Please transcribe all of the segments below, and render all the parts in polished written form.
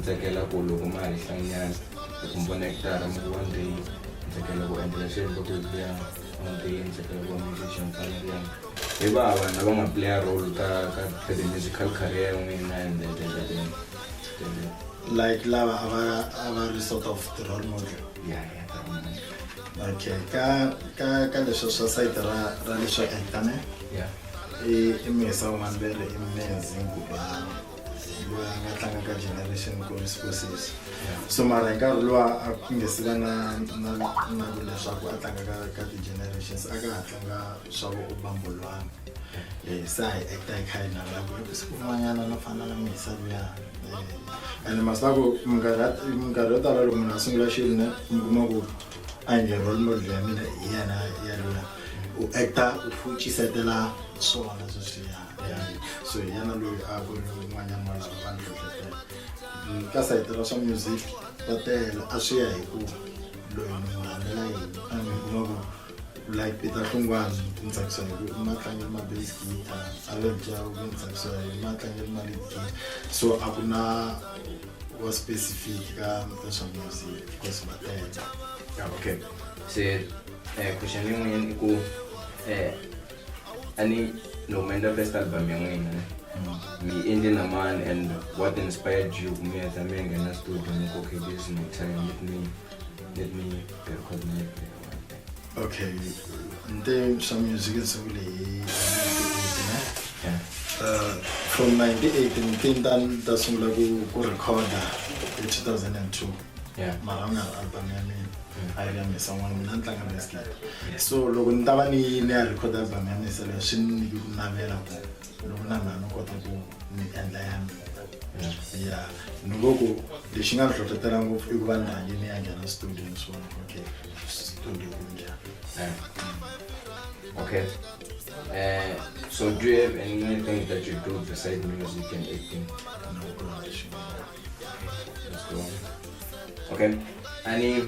ntsakela ku loko ma ha hlanganyana loko mi vona hekitara mi ku one day ntsakela ku endlela xilo loko hi kuya one day ntsakela ku musician fana liya hi va vanhu lava nga play a role ka the musical career ya n'wina and like lava ava sort of the role model. yeah Okay, ka leswo swa site ra leswo actane yeah i mesa un'wana very amazing ku va loyi nga tlanga ka generation ku resources so mara nkarhi lowa a ku nge se va na leswaku a tlanga ka ti-generations a ka ha tlanga swa vo ubambulwana sa hi acta hi kha hi navela ku siku rin'wanyana no fana na misa luya and masitaku minkarhi yo tala loko munhu a sungula xilo ne mi kuma ku a nge role model ya mina hi yena yaloya u acta u fucisetela swona sweswiya so hi yena loyi a ku ri un'wanyana wa lava va ni hlohlotela ka sayiti ra swa music va tele a swi ya hi ku loyi ni n'wi rhandzela yini kambe mi kuma ku like Peter Hlungwane ni tsakisa hi ku ma tlangela ma-bass guitar Alec Jabu ni tsakisa hi ma tlangela ma-lead guitar so a ku na wa specific ka swa music because va tele. okay se question yin'wanyana i ku ani loko mi endla first album ya n'wina mi endle na mani and what inspired you ku mi heta mi nghena studio mi ku okay this is my time let me record my okay nte swa music nsungule hi 1988 from 98 nta sungula ku recorda hi 2002 mara nga album ya mina a yi misa n'wana mina ni tlanga bass guitar so loko ni ta va ni ya record album ya mina leswi swi ni nyiki ku navela ku loko na mina ni kota ku ni endla ya mina ya ni ngo ku lexi nga ni hlohlotela ngopfu i ku va ni rhange ni ya nghena studio ni swona okay studio ku njhani. Okay. So do you have anything that you do besides music and acting? No, let's go on. Okay. Ani,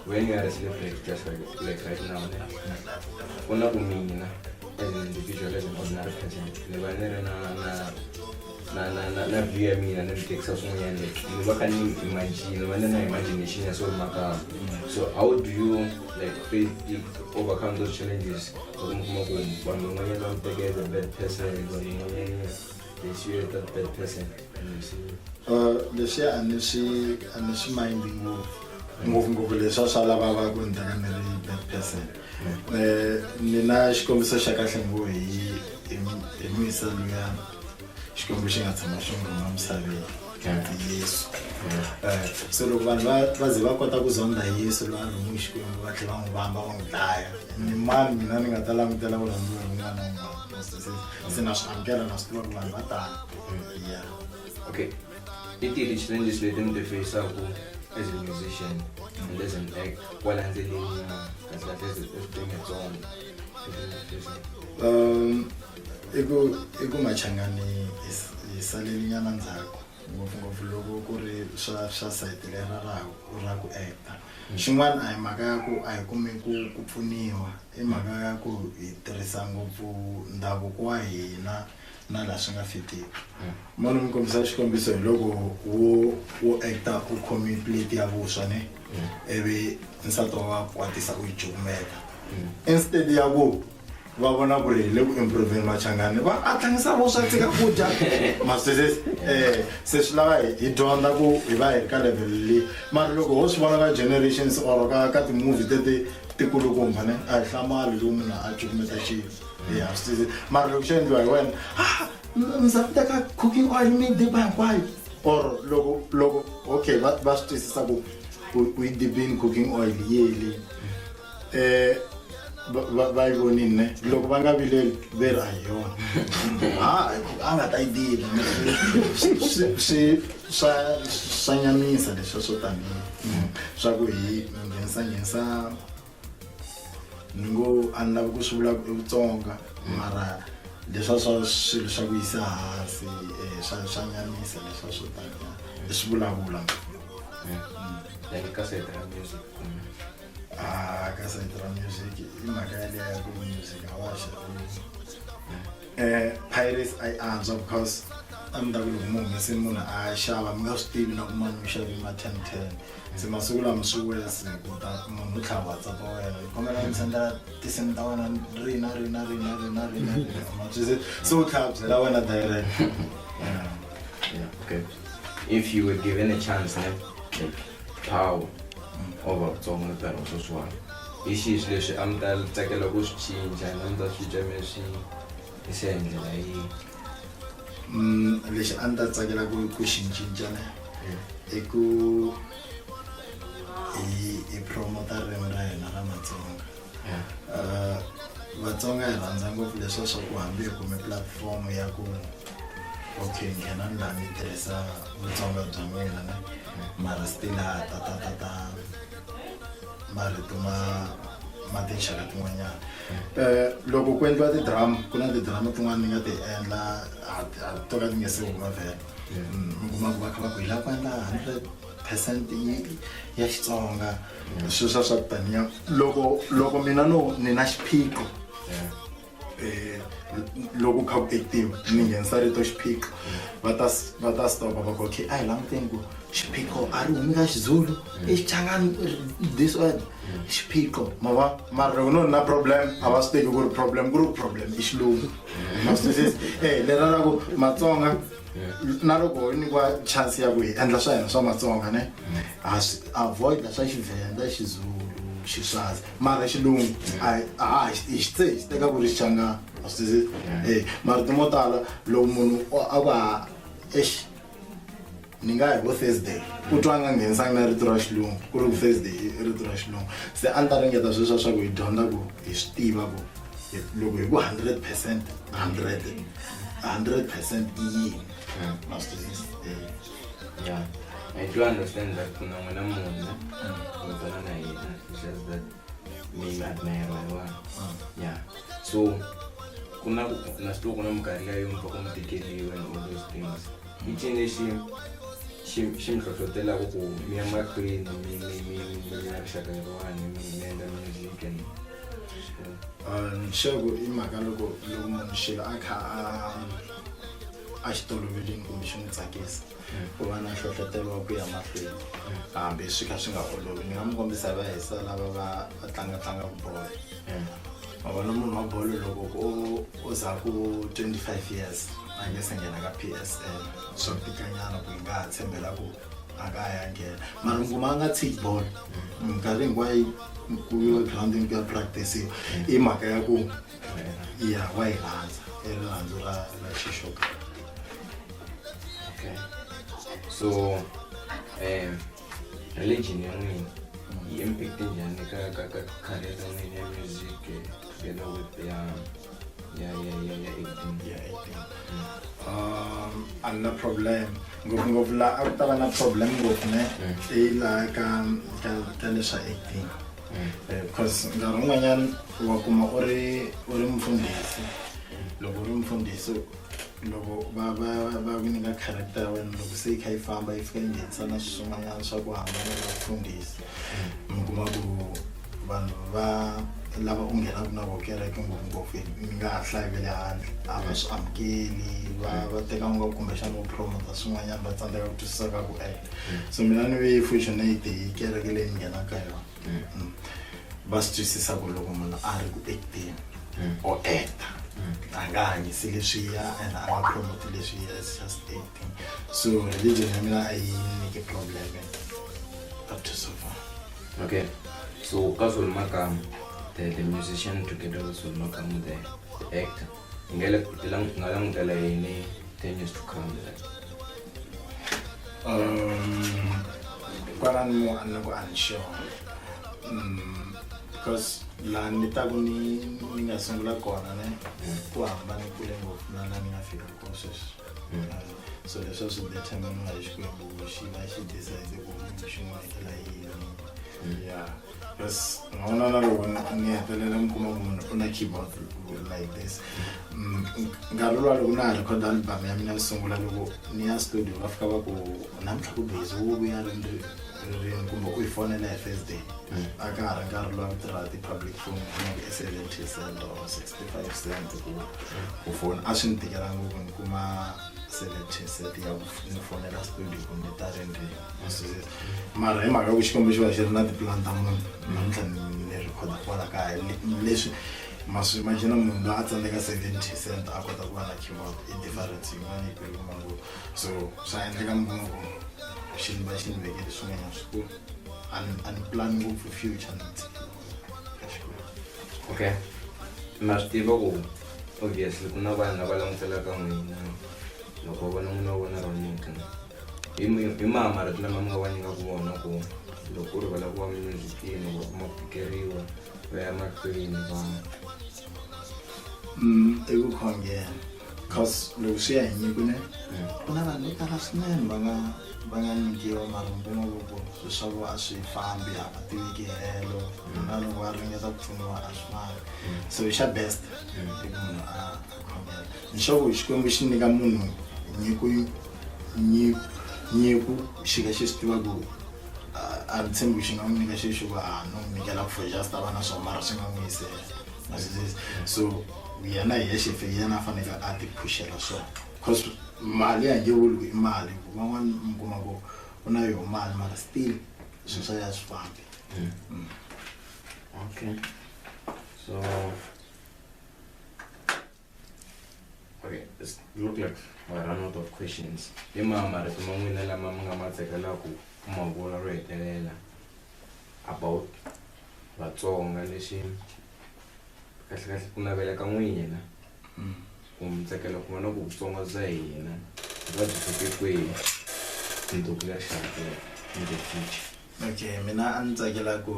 when you are a celebrity, just like right now, una umina as an individual, as an ordinary person, never na via me and everything else on never can imagine when I imagination is so matter. So how do you like face overcome those challenges? When you don't take the bad person, when they see you that bad person and you see the share and she minding moving over the social lava go and bad person. Nina xikombiso xa kahle ngo hi misa luya xikombo xi nga tshama xi rhuma misaveni Yesu so loko vanhu va ze va kota ku zonda Yesu loyi a rhume xikwembu va tlhela va n'wi vamba va n'wi dlaya ni mani mina ni nga ta langutela ku rhandziwa hi un'wana na un'wana se na swi amukela na swi tiva ku vanhu va tala okay i tihi challenges leti mi ti faceaku as a musician and as an act kwala ndleleni kasi kahle evuton'wini byona iku machangani hi salelinyana ndzhaku ngopfungopfu loko ku ri swa sayiti lera ra ku acta xin'wana a hi mhaka ya ku a hi kumi ku pfuniwa i mhaka ya ku hi tirhisa ngopfu ndhavuko wa hina na laha swi nga fitiki mona mi kombisa xikombiso hi loko wo acta u khomi plate ya vuswa ne ivi nsati wa kwatisa u yi cukumeta instead ya ku va vona ku ri le ku improveni machangani va a tlangisa vuswa tsika ku dya masese se swi lava hi dyondza ku hi va hi ri ka level leyi mara loko ho swi vona ka generations or ka ti-movie teti tikulukumba ne a hi hlamali lowu munhu a cukumeta xilo swi mara loko xi endliwa hi wena ndza teka cooking oil mi diba hinkwayo or loko okay va swi twisisa ku u yi dibini cooking oil yeli va yi vonini ne loko va nga vileli ve ri a hi yona a nga ta yi diba swa nyamisa leswi swo tanihi swa ku hi nghenisa ni ngo a ni lavi ku swi vula ku i Vutsonga mara leswa swa swilo swa ku yisa hansi swa nyamisa leswa swo tanihi leswi vulavula ka sayiti ra music ka sayiti ra music i mhaka yaleyo ya ku music a wa xavisi pirates I answer because munhu se munhu a xava mi nga swi tivi na ku mani u xave ma 10 se masiku lama swi wese kuta munhu u tlhava WhatsApp wa wena kombela mi senda tinsimu ta wena rina so u tlhava byela wena direct. Yeah, okay. If you were given a chance, like power over Tsonga than also Swan. Issues leswi a mi ta tsakela ku swi cinca na mi ta swi cinca leswi hi se ndlela yihi? Lexi a ni ta tsakela ku xi cinca i ku hi promota ririmi ra hina ra Matsonga. Vatsonga hi rhandza ngopfu leswiya swa ku hambi hi kume platform ya ku okay nghena ni laha ni tirhisa Vutsonga bya mina mara still ta marito ma tinxaka tin'wanyana. Loko ku endliwa ti-drama ku na ti-drama tin'wana ni nga ti endla to ka ti nge se huma vhele mi kuma ku va kha va ku hi lava ku endla 100% ya Xitsonga sweswo swa ku taniya loko mina ni na xiphiqo loko kha ku active ni nghenisa rito xiphiqo va ta stop va ku okay a hi languteni ku xiphiqo a ri humi ka Xizulu i Xichangani this one xiphiqo mara loko na problem a va swi teki ku ri problem i Xilungu ma swi twisisa lera ra ku Matsonga na loko hi nyikiwa chance ya ku hi endla swa hina swa Matsonga ne avoid swa Xivenda Xizulu Xiswazi mara Xilungu hi xi teka ku ri Xichangani ma swi twisisa marito mo tala loko munhu a va ni nga hi vo Thursday u twa nga nghenisanga na rito ra Xilungu ku ri Thursday i rito ra Xilungu se a ni ta ringeta sweswo swa ku hi dyondza ku hi swi tiva ku loko hi ku 100% i yini ma swi twisisa. Yeah, I do understand that kuna n'wina munhu mi twana na hina, it's just that mi admire wa yeah, so kuna na swi kuna minkarhi leyo mi pfa ku mi tikeliwe and all those things. I cini xi mi hlohlotelaka ku mi ya mahlweni mi ya rixaka rin'wana mi endla music and nxego i mhaka loko munhu xilo a kha a xi toloveleni kumbe xi n'wi tsakisa ku va na nhlohletelo wa ku ya mahlweni hambi swi kha swi nga olovi. Ni nga mi kombisa va hisa lava va tlangaka bolo ma vona munhu wa bolo loko o za ku 25 years a nge se nghena ka PSL swa tikanyana ku nga ha tshembela ku a nga ya nghena mara nguma a nga tshiki bolo minkarhi hinkwayo ku yiwa grounding ku ya practice i mhaka ya ku ya wa yi rhandza i rirhandzu ra xixoka. Okay, so religion ya n'wina yi impacte njhani ka career ya n'wina ya music together with ya acting? A na problem ngopfungopfu laha a ku ta va na problem ngopfu ne i laha ka leswa acting because nkarhi wun'wanyana wa kuma u ri mfundhisi loko u ri mfundhisi loko va ku nyika character ya wena loko se yi kha yi famba yi fika yi nghenisa na swin'wanyana swa ku hambana na vufundhisi mi kuma ku vanhu va lava u nghenaka na vo kereke ngopfungopfu mi nga ha hlayi ve le handle a va swi amukeli va teka ngopfu kumbexana vo promota swin'wanyana va tsandzeka ku twisisa ka ku so mina ni ve fortunate hi kereke leyi ni nghenaka yona va swi twisisa ku loko munhu a ri ku acting or actor a nga hanyisi leswiya and a nga promoti leswiya as just acting. So religion ya mina a yi nyiki problem up to so far. Okay, so ka Solmakam, the musician together with Solmakam, the actor, ngalangutela yini 10 years to come? Kwalani mo anako unsure because la ni ta ku ni nga sungula kona ne ku hambana kule ngopfu na ni nga fika ko sweswi so leswo swi determine na xikwembu xi va xi decide ku xin'wana eka yini yeah because ngona na loko ni hetelela mi kuma munhu u na keyboard like this nkarhi luwa loko na ha record album ya mina ni sungula loko ni ya studio va fika va ku namuntlha ku busy wo vuya rini kumbe u yi fonela hi Thursday a ka ha ri nkarhi luwa tirha ti-public phone kumbe 70 cent or 65 cent ku foni a swi ni tikela ngopfu ni kuma set ya ni fonela studio kumbe talent mara hi mhaka ku xikombo xi va xi ri na tiplan ta munhu namuntlha ni recorda kwala kaya leswi imagine munhu loyi a tsandzeka 70 cent a kota ku va na keyboard i difference yin'wana yi kulu manguva so swa endleka mi kuma ku xilo va xi ni vekele swin'wanyana swikulu and plan ngopfu future ka xikolo. Okay, ma swi tiva ku obviously ku na vanhu lava langutelaka n'wina loko vona n'wina vona ronika hi maha marito lama mi nga va nyikaka vona ku loko ku ri va lava ku va music-ini va kuma ku tikeriwa va ya mahlweni va I ku khongela cause loko swi ya hi nyiko ne ku na vanhu vo tala swinene va nga nyikiwa marumbuma loko swilo swa vo a swi fambi a va tiveki helo na loko a ringeta ku pfuniwa a swi fambi so xa best i ku munhu a khongela nxoko xikwembu xi nyika munhu nyiko xi ka xi swi tiva ku a tshembi xi nga n'wi nyika xi xi va no nyikela for just a va na swo mara swi nga n'wi yisela so yena hi yexe fe yena a fanele a ti pushela swona cause mali ya nge vuli i mali van'wana mi kuma ku ku na yo mali mara still swilo swa ya swi fambi. Okay, so okay, it look like I run out of questions. Hi maha marito ma n'wina lama mi nga ma tsekelaku ku ma vula ro hetelela about Vatsonga leswi kahle ku navela ka n'wina ku mi tsakela ku vona ku Vutsonga bya hina va byi fike kwihi nduku ya xaka in the future. Okay, mina a ni tsakela ku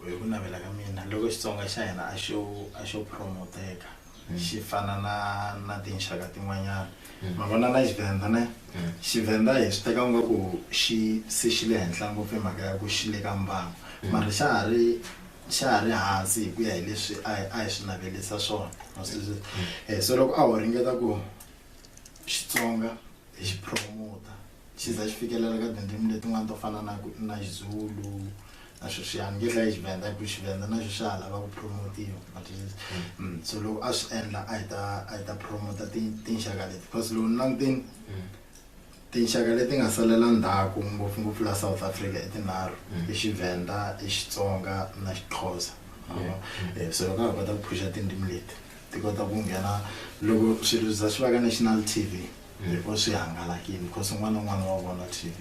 hi ku navela ka mina loko Xitsonga xa hina a xo promoteka xi fana na tinxaka tin'wanyana ma vona na Xivenda ne Xivenda hi swi teka nga ku xi le henhla ngopfu hi mhaka ya ku xi le ka mbangu mara xa ha ri hansi hi ku ya hi leswi a hi swi navelisa swona so loko a ho ringeta ku Xitsonga hi xi promota xi za xi fikelela ka tindzimi letin'wana to fana na Xizulu na sweswiyani nge hlayi Xivenda hi ku Xivenda na xo xa lava ku promotiwa so loko a swi endla a hi ta promota tinxaka leti because loko ni langutini tinxaka leti nga salela ndzhaku ngopfungopfu la South Africa i tinharhu i Xivenda i Xitsonga na Xixhosa so loko a hi kota ku phusha tindzimi leti ti kota ku nghena loko swilo za swi va ka National TV loko swi hangalakile because un'wana na un'wana wa vona TV.